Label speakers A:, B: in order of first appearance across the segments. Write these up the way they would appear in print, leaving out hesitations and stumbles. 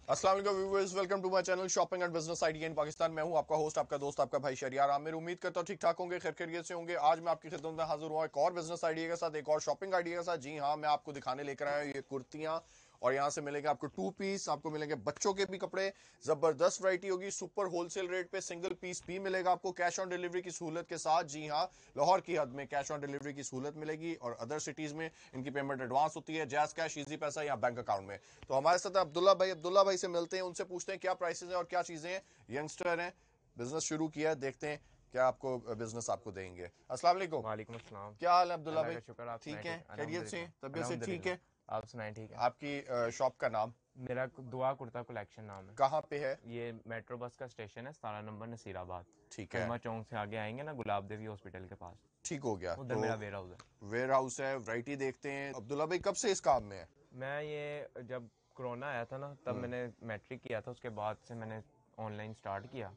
A: अस्सलाम वालेकुम viewers, welcome to my channel shopping and business idea in Pakistan. मैं हूं आपका होस्ट, आपका दोस्त, आपका भाई शरियार आमिर। उम्मीद करता हूं ठीक ठाक होंगे, खैर खैरियत से होंगे। आज मैं आपकी खिदमत में हाजिर हुआ एक और बिजनेस आइडिया के साथ, एक और शॉपिंग आइडिया के साथ। जी हां, मैं आपको दिखाने लेकर आया हूं ये कुर्तियां, और यहां से मिलेंगे आपको टू पीस, आपको मिलेंगे बच्चों के भी कपड़े। जबरदस्त वैरायटी होगी, सुपर होलसेल रेट पे सिंगल पीस भी मिलेगा आपको, कैश ऑन डिलीवरी की सहूलत के साथ। जी हाँ, लाहौर की हद में कैश ऑन डिलीवरी की सहूलत मिलेगी, और अदर सिटीज में इनकी पेमेंट एडवांस होती है, जैज कैश, इजी पैसा या बैंक अकाउंट में। तो हमारे साथ अब्दुल्ला भाई से मिलते हैं, उनसे पूछते हैं क्या प्राइसेस हैं और क्या चीजें हैं। यंगस्टर हैं, बिजनेस शुरू किया है, देखते हैं क्या आपको बिजनेस आपको देंगे। अस्सलाम वालेकुम।
B: वालेकुम अस्सलाम।
A: क्या हाल है अब्दुल्ला
B: अल्लाह
A: भाई?
B: का शुक्र, आप सुनाए
A: ठीक है,
B: ठीक?
A: खैरियत से,
B: अल्हम्दुलिल्लाह
A: तबीयत से ठीक है?
B: अल्हम्दुलिल्लाह। आप सुनाए ठीक है?
A: आपकी शॉप का नाम
B: मेरा दुआ कुर्ता कलेक्शन नाम है।
A: कहाँ पे है?
B: ये मेट्रो बस का स्टेशन है, 17 नंबर नसीराबाद।
A: ठीक है,
B: कलमा चौक से आगे आएंगे ना, गुलाब देवी हॉस्पिटल के पास,
A: ठीक हो गया।
B: उधर
A: तो
B: मेरा वेयर हाउस है।
A: वेयर हाउस है, वैरायटी देखते हैं। अब्दुल्ला भाई कब से इस काम में है?
B: मैं ये जब कोरोना आया था ना, तब मैंने मैट्रिक किया था, उसके बाद से मैंने ऑनलाइन स्टार्ट किया।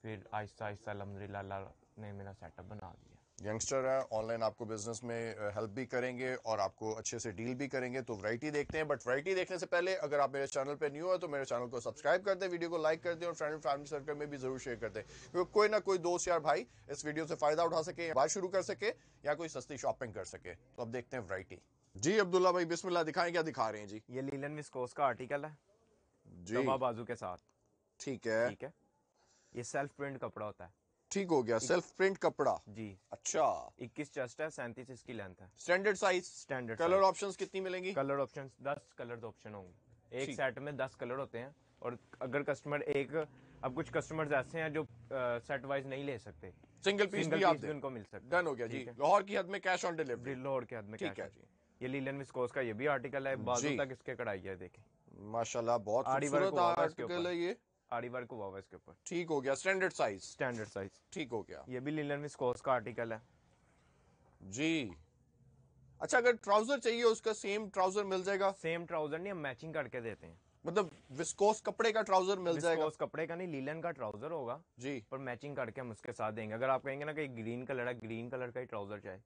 B: फिर आहिस्ता आहिस्ता अल्हम्दुलिल्लाह अल्लाह ने मेरा सेटअप बना दिया।
A: यंगस्टर है, ऑनलाइन आपको बिजनेस में हेल्प भी करेंगे और आपको अच्छे से डील भी करेंगे। तो वैरायटी देखते हैं, बट वैरायटी देखने से पहले अगर आप मेरे चैनल पे न्यू है तो मेरे चैनल को सब्सक्राइब कर दें, वीडियो को लाइक कर दें, और फ्रेंड एंड फैमिली सर्कल में भी जरूर शेयर कर दें, क्योंकि कोई ना कोई दोस्त यार भाई इस वीडियो से फायदा उठा सके, बात शुरू कर सके, या कोई सस्ती शॉपिंग कर सके। तो अब देखते हैं वैरायटी। जी अब्दुल्ला भाई, बिस्मिल्लाह, दिखाएं क्या दिखा रहे हैं जी।
B: ये लीलन विस्कोस का आर्टिकल है,
A: जी
B: तवा बाजू के साथ।
A: ठीक है।
B: ठीक है, ये सेल्फ प्रिंट कपड़ा होता है।
A: ठीक हो गया,
B: एक,
A: सेल्फ प्रिंट कपड़ा।
B: जी,
A: अच्छा,
B: 21 चेस्ट है, 37 इसकी लेंथ है।
A: Standard size.
B: Standard
A: colour
B: size.
A: Options कितनी मिलेंगी?
B: कलर ऑप्शन 10 कलर ऑप्शन होंगे एक
A: ठीक।
B: सेट में, 10 कलर होते हैं। और अगर कस्टमर एक, अब कुछ कस्टमर्स ऐसे हैं जो सेट वाइज नहीं ले सकते,
A: सिंगल पीस
B: सिंगल
A: भी आप
B: पीस भी
A: दें?
B: उनको मिल सकता है।
A: डन हो गया जी,
B: ठीक है,
A: लाहौर की हद में कैश ऑन डिलीवरी।
B: लाहौर के हद में
A: ठीक
B: कैश
A: है
B: ऑन।
A: जी।
B: ये लीलन विस्कोस का ये भी आर्टिकल है, बाजू
A: जी
B: तक इसके कढ़ाई है, देखें।
A: माशाल्लाह, बहुत
B: आरी वर्क
A: खूबसूरत
B: हुआ हुआ है इसके
A: आर्टिकल
B: ऊपर,
A: है ये।
B: आरी वर्क हुआ हुआ है इसके ऊपर।
A: ठीक हो गया, स्टैंडर्ड साइज।
B: Standard size.
A: ठीक हो गया
B: ये भी लीलन विस्कोस का आर्टिकल है।
A: जी। अच्छा, अगर ट्राउजर चाहिए उसका सेम ट्राउजर मिल जाएगा?
B: सेम ट्राउजर नहीं, हम मैचिंग करके देते हैं।
A: मतलब विस्कोस कपड़े का ट्राउजर मिल जाएगा?
B: विस्कोस कपड़े का नहीं, लीलन का ट्राउजर होगा,
A: जी
B: पर मैचिंग करके हम उसके साथ देंगे। अगर आप कहेंगे ना कि ग्रीन कलर है, ग्रीन कलर का ही ट्राउजर चाहिए,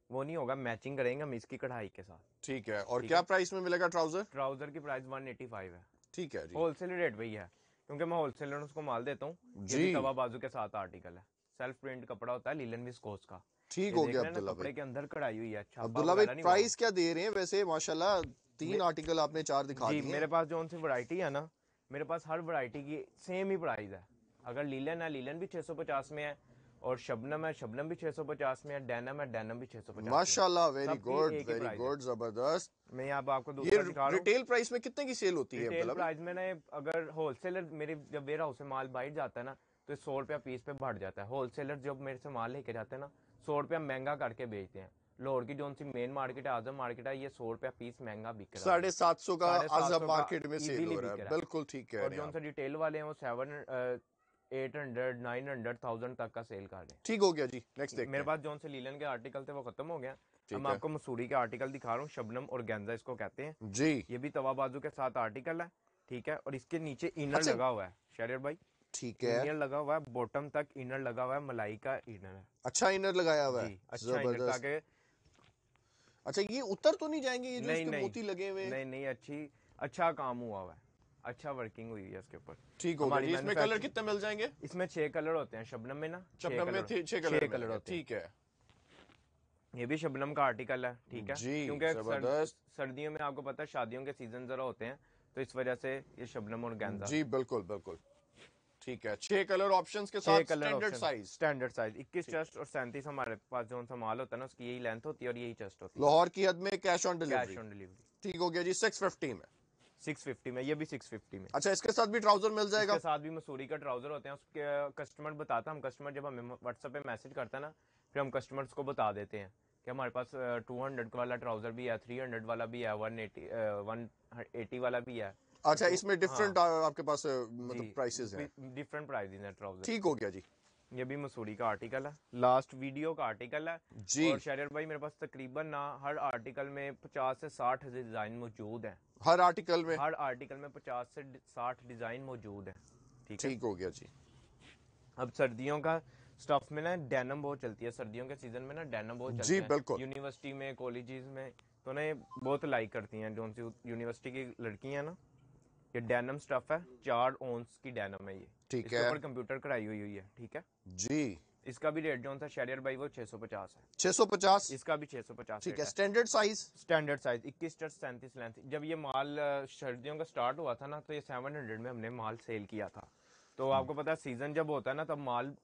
B: वो नहीं होगा, मैचिंग करेंगे हम इसकी कढ़ाई के साथ।
A: ठीक है। और
B: ठीक
A: क्या
B: है,
A: प्राइस में मिलेगा ट्राउजर?
B: ट्राउजर की प्राइस 185 है।
A: ठीक है जी।
B: होलसेल रेट वही है, क्योंकि मैं होलसेलर उसको माल देता हूँ। ये
A: जी
B: भी तवा बाजू के साथ आर्टिकल है, सेल्फ प्रिंट कपड़ा होता है लीलन विस्कोस का।
A: ठीक
B: ये
A: हो
B: देख
A: गया
B: रहे हैं ना,
A: अब्दुल्ला भाई।
B: कपड़े के अंदर कढ़ाई हुई है, छापा
A: अब्दुल्ला भाई
B: वगैरह नहीं हुआ हुआ।
A: प्राइस क्या दे रहे हैं वैसे? माशाल्लाह, तीन आर्टिकल आपने चार दिखा
B: जी,
A: दिए
B: मेरे
A: हैं।
B: पास जो उनसे वैरायटी है ना, मेरे पास हर वैरायटी की सेम ही प्राइस है। अगर लीलन है, लीलन भी 650 में है, और शबनम है, शबनम भी 650 में है, डेनम है, डेनम भी 650 में है।
A: माशाल्लाह, वेरी
B: सबकी
A: गुड,
B: एक ही
A: वेरी
B: प्राइस है।
A: गुड, जबरदस्त।
B: मैं यहाँ आपको
A: ये
B: दूसरा दिखा रहा हूँ।
A: रिटेल प्राइस में कितने की सेल होती है
B: रिटेल
A: अब्दुल्ला भाई?
B: प्राइस में ना, अगर होलसेलर मेरे जब वेयर हाउस से माल बाहर जाता है ना, तो 100 रुपया पीस पे बढ़ जाता है। होलसेलर जब मेरे से माल लेके जाते हैं ना, 100 रुपया महंगा करके बेचते हैं। लाहौर की जो सी मेन मार्केट है, आजम मार्केट है, ये 100 रुपया पीस महंगा बिक रहा है उधर।
A: 750 का आजम
B: 750 का
A: मार्केट में सेल
B: इजीली
A: हो रहा
B: बिक
A: है,
B: रहा है।
A: बिल्कुल ठीक कह
B: और
A: रहे
B: जो
A: हैं आप।
B: उनसे रिटेल वाले हैं वो 700, 900, 1000 तक का सेल कर रहे हैं।
A: ठीक हो गया जी, नेक्स्ट देखते
B: मेरे
A: हैं।
B: पास जो उनसे लीलन के आर्टिकल थे वो खत्म हो गया। अब
A: ठीक
B: मैं
A: है
B: आपको मसूरी के आर्टिकल दिखा रहा हूँ, शबनम और गेंजा इसको कहते हैं।
A: जी।
B: ये भी तवा बाजू के साथ आर्टिकल है। ठीक है, और इसके नीचे इनर
A: अच्छा,
B: लगा हुआ है शरीर भाई,
A: ठीक है।
B: इनर लगा हुआ है, बॉटम तक इनर लगा हुआ है, मलाई का इनर है।
A: अच्छा इनर लगाया हुआ है,
B: जी, अच्छा इनर,
A: जबरदस्त।
B: ताकि
A: अच्छा, ये उतर तो नहीं जाएंगे ये जो
B: नहीं
A: इसके
B: नहीं
A: मोती लगे हुए हैं?
B: नहीं नहीं, अच्छा काम हुआ हुआ है, अच्छा वर्किंग हुई है इसके ऊपर।
A: ठीक हो गया
B: हमारी
A: जी। इसमें कलर
B: मैन्युफैक्चर,
A: कितने मिल जाएंगे?
B: इसमें 6 कलर होते हैं शबनम में ना, छह
A: शबनम में
B: कलर
A: छह कलर
B: छह कलर
A: मिलेंगे,
B: होते हैं।
A: ठीक है।
B: ये भी शबनम का आर्टिकल है। ठीक है,
A: जी
B: क्योंकि
A: जबरदस्त।
B: सर्दियों में आपको पता है शादियों के सीजन जरा होते हैं, तो इस वजह से ये शबनम और गेंजा।
A: जी बिल्कुल बिल्कुल। ठीक है, 6 कलर ऑप्शंस के
B: 6
A: साथ
B: colour
A: standard
B: option,
A: size.
B: Standard size, 21
A: ठीक।
B: चेस्ट और 37 हमारे पास जो सा माल होता है ना, उसकी यही लेंथ होती है और यही चेस्ट होती है।
A: लाहौर की हद में cash on
B: cash
A: delivery.
B: On delivery.
A: ठीक हो गया जी, 650 में।
B: 650 में, ये भी 650 में।
A: अच्छा, इसके साथ भी ट्राउजर मिल
B: इसके
A: जाएगा?
B: साथ भी मसूरी का ट्राउजर होते हैं। उसके कस्टमर बताता, हम कस्टमर जब हमें व्हाट्सएप पे मैसेज करता है ना, फिर हम कस्टमर्स को बता देते हैं कि हमारे पास 200 वाला ट्राउजर भी है, 300 वाला भी है, 180 वाला भी है।
A: अच्छा,
B: तो
A: इसमें
B: हाँ
A: डिफरेंट आपके पास
B: जी,
A: मतलब प्राइसेस हैं?
B: डिफरेंट प्राइस है ट्राउजर
A: ठीक
B: के।
A: हो गया जी।
B: ये भी मसूरी का आर्टिकल है, लास्ट वीडियो का आर्टिकल है।
A: जी,
B: और शरीर भाई, मेरे पास तकरीबन ना हर आर्टिकल में 50 से 60 डिजाइन मौजूद हैं।
A: हर आर्टिकल में?
B: हर आर्टिकल में 50 से 60 डिजाइन मौजूद है। ठीक है,
A: ठीक हो गया जी।
B: अब सर्दियों का स्टफ में ना डेनम बहुत चलती है, सर्दियों के सीजन में ना डेनम बहुत
A: जी
B: चलते हैं
A: बिल्कुल।
B: यूनिवर्सिटी में, कॉलेजेस में, तो ना ये बहुत लाइक करती हैं। जो सी यूनिवर्सिटी की लड़कियां ना, ये डेनिम स्टफ है, 4 ओंस की डेनिम है ये।
A: ठीक
B: इसके
A: है
B: ऊपर कंप्यूटर कराई हुई है, ठीक है
A: जी।
B: इसका भी रेट जो था शहरियार भाई वो 650 है।
A: 650।
B: इसका भी 650
A: ठीक
B: रेट
A: है,
B: है।
A: Standard size.
B: Standard size 21 touch 37 length. जब ये माल सर्दियों का स्टार्ट हुआ था ना, तो ये 700 में हमने माल सेल किया था। तो आपको पता है सीजन जब होता है ना, तब माल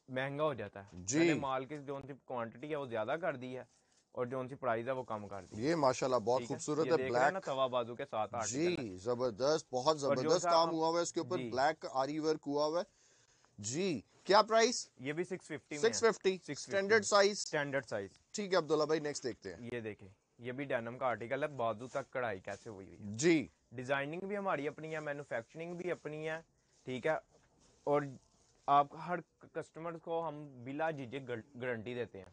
B: महंगा हो जाता है।
A: जी।
B: मैंने माल की जो सी क्वांटिटी है वो ज्यादा कर दी है, और जो सी प्राइस है वो कम कर दी है।
A: ये माशाल्लाह बहुत
B: ठीक है,
A: खूबसूरत
B: ये
A: है,
B: देख रहे हैं ना,
A: ब्लैक।
B: तवा बाजू के साथ
A: जी
B: आर्टिकल है।
A: जबरदस्त, बहुत
B: और जो
A: जबरदस्त
B: सा
A: काम हुआ हुआ है इसके ऊपर,
B: जी,
A: ब्लैक आरी वर्क हुआ हुआ है जी। क्या प्राइस?
B: ये भी 650 में है।
A: 650।
B: 650
A: स्टैंडर्ड साइज।
B: Standard size.
A: ठीक है अब्दुल्ला भाई, नेक्स्ट देखते हैं।
B: ये देखें, ये भी डेनिम का आर्टिकल है, बाजू तक कढ़ाई कैसे हुई हुई है।
A: जी
B: डिजाइनिंग भी हमारी अपनी है, मैन्युफैक्चरिंग भी अपनी है, ठीक है। और आप हर कस्टमर को हम बिला झिझक गारंटी देते हैं।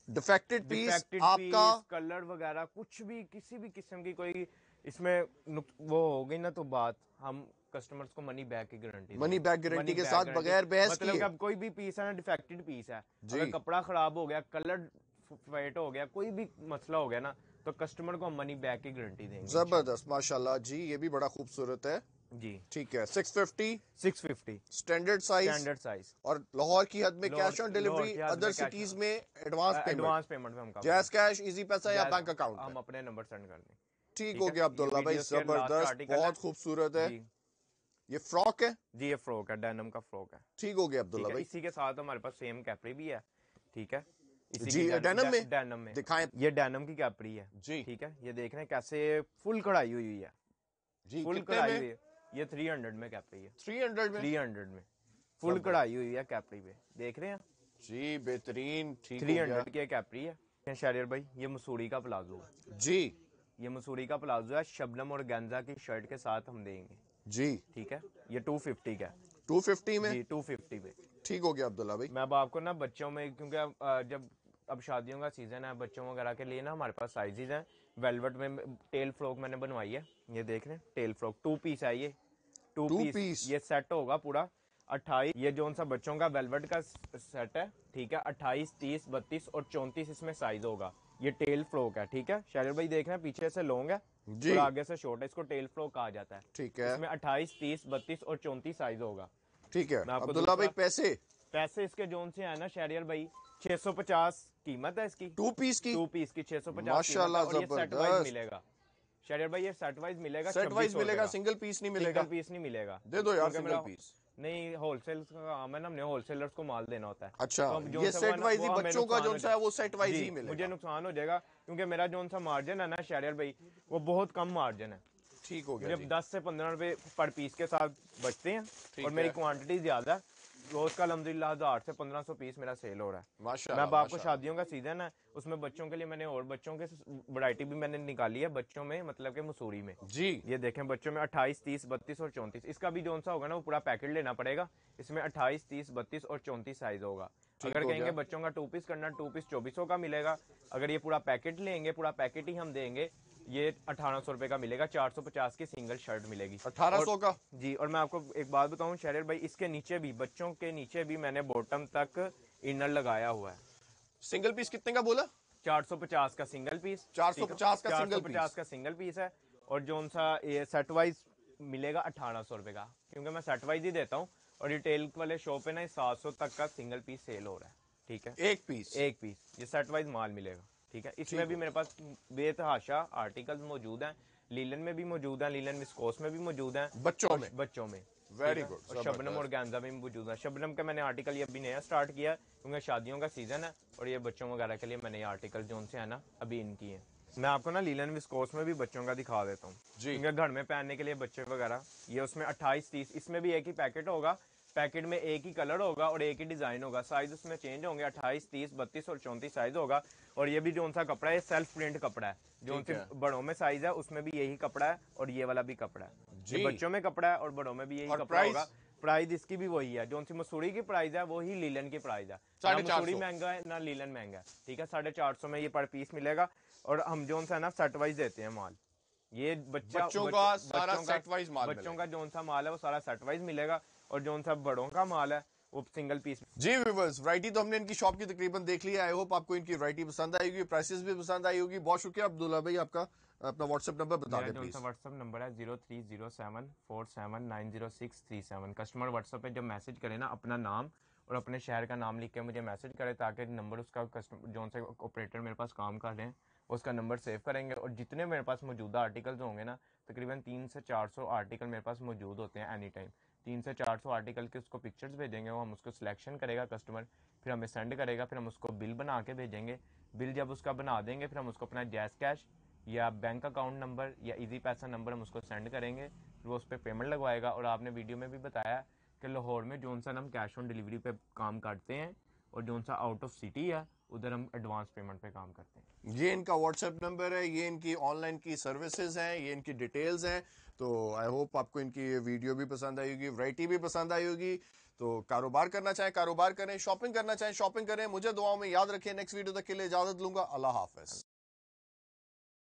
A: डिफेक्टेड पीस
B: डिफेक्टेड
A: आपका।
B: पीस, कलर वगैरह कुछ भी, किसी भी किस्म की कोई इसमें वो हो गई ना, तो बात हम कस्टमर्स को मनी बैक की गारंटी
A: मनी
B: देंगे।
A: बैक गारंटी
B: मनी
A: के
B: बैक
A: साथ
B: गारंटी
A: बगैर बहस
B: मतलब
A: किए।
B: कि अब कोई भी पीस है ना, डिफेक्टेड पीस है,
A: जी
B: अगर कपड़ा खराब हो गया, कलर फेट हो गया, कोई भी मसला हो गया ना, तो कस्टमर को हम मनी बैक की गारंटी देंगे इंशाल्लाह।
A: जबरदस्त माशाल्लाह जी, ये भी बड़ा खूबसूरत है।
B: जी,
A: ठीक है, 650
B: 650
A: स्टैंडर्ड साइज।
B: Standard size.
A: और लाहौर की हद में कैश ऑन
B: लाहौर
A: डिलीवरी,
B: के हद
A: अदर
B: में कैश,
A: सिटीज में एडवांस पेमेंट,
B: एडवांस पेमेंट में हम कवर
A: जैस
B: करते हैं।
A: कैश, इजी पैसा या बैंक अकाउंट
B: हम
A: में।
B: अपने नंबर सेंड कर दें।
A: ठीक
B: ठीक
A: हो
B: है,
A: गया
B: ये
A: अब्दुल्ला भाई,
B: वीडियोस के लास्ट
A: जबरदस्त,
B: आर्टिकल है
A: बहुत खूबसूरत है।
B: जी।
A: ये फ्रॉक है।
B: जी, ये फ्रॉक है, डेनिम का फ्रॉक है।
A: ठीक हो गया
B: ठीक
A: अब्दुल्ला
B: है,
A: भाई।
B: इसी के साथ हमारे पास सेम कैपरी भी है, ठीक है। इसी
A: जी
B: की
A: डेनिम में
B: डेनिम में
A: दिखाएं
B: ये डेनिम की कैपरी है
A: जी।
B: ठीक है। ये देख रहे हैं कैसे फुल कढ़ाई हुई हुई है,
A: जी
B: फुल
A: कितने
B: कढ़ाई
A: में?
B: हुई है। ये 300 में कैपरी है,
A: 300 में।
B: 300 में फुल कढ़ाई हुई है कैपरी पे, देख रहे हैं।
A: जी बेहतरीन, ठीक हो गया
B: 300 की कैपरी है। शरियर भाई, ये मसूरी का प्लाजो है
A: जी।
B: ये मसूरी का प्लाजो है, शबनम और गेंजा की शर्ट के साथ हम देंगे,
A: जी
B: ठीक है। ये 250 का है
A: 250 में।
B: जी, 250 पे।
A: ठीक हो गया अब्दुल्ला भाई।
B: मैं अब आपको ना बच्चों में, क्योंकि जब अब शादियों का सीजन है, बच्चों वगैरह के लिए ना हमारे पास साइजेज हैं। वेलवेट में टेल फ्रॉक मैंने बनवाई है, ये देख रहे हैं, टेल फ्रॉक 2 पीस है ये, 2
A: 2
B: पीस
A: पीस।
B: ये सेट होगा पूरा 28। ये जो सा बच्चों का वेलवेट का सेट है, ठीक है। 28, 30, 32 और 34 इसमें साइज होगा। ये टेल फ्रॉक है, ठीक है। शारिर भाई देख रहे हैं, पीछे से लॉन्ग है
A: जी
B: और आगे से शॉर्ट है, इसको टेल फ्रॉक कहा जाता है।
A: ठीक है।
B: इसमें 28, 30, 32 और 34 साइज होगा।
A: ठीक है
B: मैं आपको
A: अब्दुल्ला भाई,
B: दूसरा
A: पैसे
B: पैसे इसके जोन से है ना शहरियार भाई, 650 कीमत है इसकी,
A: 2 पीस की।
B: 2 पीस की 650
A: माशाल्लाह
B: कीमत है, और ये सेट वाइज
A: जबरदस्त।
B: मिलेगा। शहरियार भाई ये सेट वाइज मिलेगा,
A: सेट वाइज
B: 2600
A: मिलेगा,
B: रुपए का।
A: सिंगल पीस नहीं मिलेगा।
B: सिंगल पीस नहीं मिलेगा,
A: दे दो यार
B: क्योंकि
A: सिंगल
B: मेरा
A: पीस।
B: नहीं, होलसेल का काम है ना, हमने होलसेलर्स को माल देना होता है।
A: अच्छा,
B: तो हम जोन
A: ये
B: सा
A: सेट
B: वो
A: वाइज
B: वो
A: ही
B: हमें
A: बच्चों का
B: नुकसान
A: जो
B: हो
A: सा है वो सेट वाइज
B: जी,
A: ही मिलेगा।
B: मुझे नुकसान हो जाएगा, क्योंकि मेरा जोन सा मार्जिन है ना शहरियार भाई, वो बहुत कम मार्जिन है।
A: ठीक हो गया
B: जब
A: जी।
B: 10 से 15 रुपए पर पीस के साथ बचते हैं,
A: ठीक
B: और मेरी
A: है।
B: क्वांटिटी ज्यादा है, रोज का अल्हम्दुलिल्लाह 1000 से 1500 पीस मेरा सेल हो रहा है। मैं
A: माशाल्लाह
B: अब आपको
A: माशाल्लाह।
B: शादियों का सीजन है, उसमें बच्चों के लिए मैंने और बच्चों के वैरायटी भी मैंने निकाली है, बच्चों में मतलब के मसूरी में।
A: जी
B: ये देखें, बच्चों में 28, 30, 32 और 34, इसका भी जोन सा होगा ना वो पूरा पैकेट लेना पड़ेगा। इसमें 28, 30, 32 और 34 साइज होगा।
A: ठीक
B: अगर
A: हो
B: कहेंगे
A: गया।
B: बच्चों का 2 पीस करना, 2 पीस 2400 का मिलेगा। अगर ये पूरा पैकेट लेंगे, पूरा पैकेट ही हम देंगे, ये 1800 रुपए का मिलेगा। 450 की सिंगल शर्ट मिलेगी।
A: 1800 का।
B: जी, और मैं आपको एक बात बताऊं शहरियार भाई, इसके नीचे भी, बच्चों के नीचे भी मैंने बॉटम तक इनर लगाया हुआ है।
A: सिंगल पीस कितने का बोला?
B: 450 का सिंगल पीस,
A: 450 का सिंगल
B: 450
A: पीस।
B: का सिंगल पीस है। और जोन सा ये सेट वाइज मिलेगा 1800 रुपए का, क्योंकि मैं सेट वाइज ही देता हूँ। और रिटेल वाले शॉप पे ना 700 तक का सिंगल पीस सेल हो रहा है, ठीक है।
A: एक पीस।
B: एक पीस ये सेट वाइज माल मिलेगा, ठीक है। इसमें
A: ठीक
B: भी
A: हो।
B: मेरे पास बेतहाशा आर्टिकल्स मौजूद हैं, लीलन में भी मौजूद हैं, लीलन विस्कोस में भी मौजूद हैं,
A: बच्चों
B: और
A: में।
B: बच्चों में
A: वेरी
B: ठीक है?
A: गुड,
B: और शबनम और गांजा में भी मौजूद है। शबनम का मैंने आर्टिकल ये अभी नया स्टार्ट किया है, क्योंकि शादियों का सीजन है, और ये बच्चों वगैरह के लिए मैंने ये आर्टिकल जो उनसे है ना अभी इनकी है। मैं आपको ना लीलन विस्कोस में भी बच्चों का दिखा देता हूँ,
A: जी।
B: क्योंकि घर में पहनने के लिए बच्चे वगैरह, ये उसमें 28, 30, इसमें भी एक ही पैकेट होगा। पैकेट में एक ही कलर होगा और एक ही डिजाइन होगा, साइज उसमें चेंज होंगे। 28, 30, 32 और 34 साइज होगा। और ये भी जो सा कपड़ा है, सेल्फ प्रिंट कपड़ा है। जो
A: ठीक है।
B: बड़ों में साइज है उसमें भी यही कपड़ा है, और ये वाला भी कपड़ा है।
A: जी।
B: ये बच्चों में कपड़ा है और बड़ों में भी यही
A: और
B: कपड़ा
A: प्राइस?
B: होगा। प्राइस इसकी भी वही है, जो सी मसूरी की प्राइस है वही लीलन की प्राइस है। ना
A: 450।
B: मसूरी महंगा है ना लीलन महंगा है, ठीक है। 450 में ये पर पीस मिलेगा। और हम जो सा है ना सेट वाइज देते हैं माल। ये
A: बच्चों का सारा सेट वाइज माल
B: बच्चों का जो सा माल है वो सारा सेट वाइज मिलेगा। और जो सा बड़ों का माल है वो सिंगल पीस।
A: जी व्यूवर्स, वैरायटी तो हमने इनकी शॉप की तकरीबन देख ली है। आई होप आपको इनकी वैरायटी पसंद आएगी, प्राइसेस भी पसंद आई होगी। बहुत शुक्रिया अब्दुल्ला भाई, आपका अपना व्हाट्सएप नंबर बता
B: मेरा
A: दें
B: जो सा
A: प्लीज।
B: व्हाट्सअप नंबर है 030747900637। कस्टमर व्हाट्सअप पे जब मैसेज करे ना, अपना नाम और अपने शहर का नाम लिख के मुझे मैसेज करे, ताकि नंबर उसका कस्टमर जो से ऑपरेटर मेरे पास काम कर रहे हैं उसका नंबर सेव करेंगे। और जितने मेरे पास मौजूदा आर्टिकल्स होंगे ना, तकरीबन 300 से 400 आर्टिकल मेरे पास मौजूद होते हैं एनी टाइम। 300 से 400 आर्टिकल के उसको पिक्चर्स भेजेंगे, वो हम उसको सिलेक्शन करेगा कस्टमर, फिर हमें सेंड करेगा, फिर हम उसको बिल बना के भेजेंगे। बिल जब उसका बना देंगे, फिर हम उसको अपना जैस कैश या बैंक अकाउंट नंबर या इजी पैसा नंबर हम उसको सेंड करेंगे, फिर वो उस पर पेमेंट लगवाएगा। और आपने वीडियो में भी बताया कि लाहौर में जोन सा हम कैश ऑन डिलीवरी पे काम करते हैं, और जोन सा आउट ऑफ सिटी है उधर हम एडवांस पेमेंट पे काम करते हैं।
A: ये इनका व्हाट्सएप नंबर है, ये इनकी ऑनलाइन की सर्विसेज हैं, ये इनकी डिटेल्स हैं। तो आई होप आपको इनकी वीडियो भी पसंद आई होगी, वैरायटी भी पसंद आई होगी। तो कारोबार करना चाहें कारोबार करें, शॉपिंग करना चाहें शॉपिंग करें। मुझे दुआओं में याद रखें। नेक्स्ट वीडियो तक के लिए इजाजत लूंगा। अल्लाह हाफिज।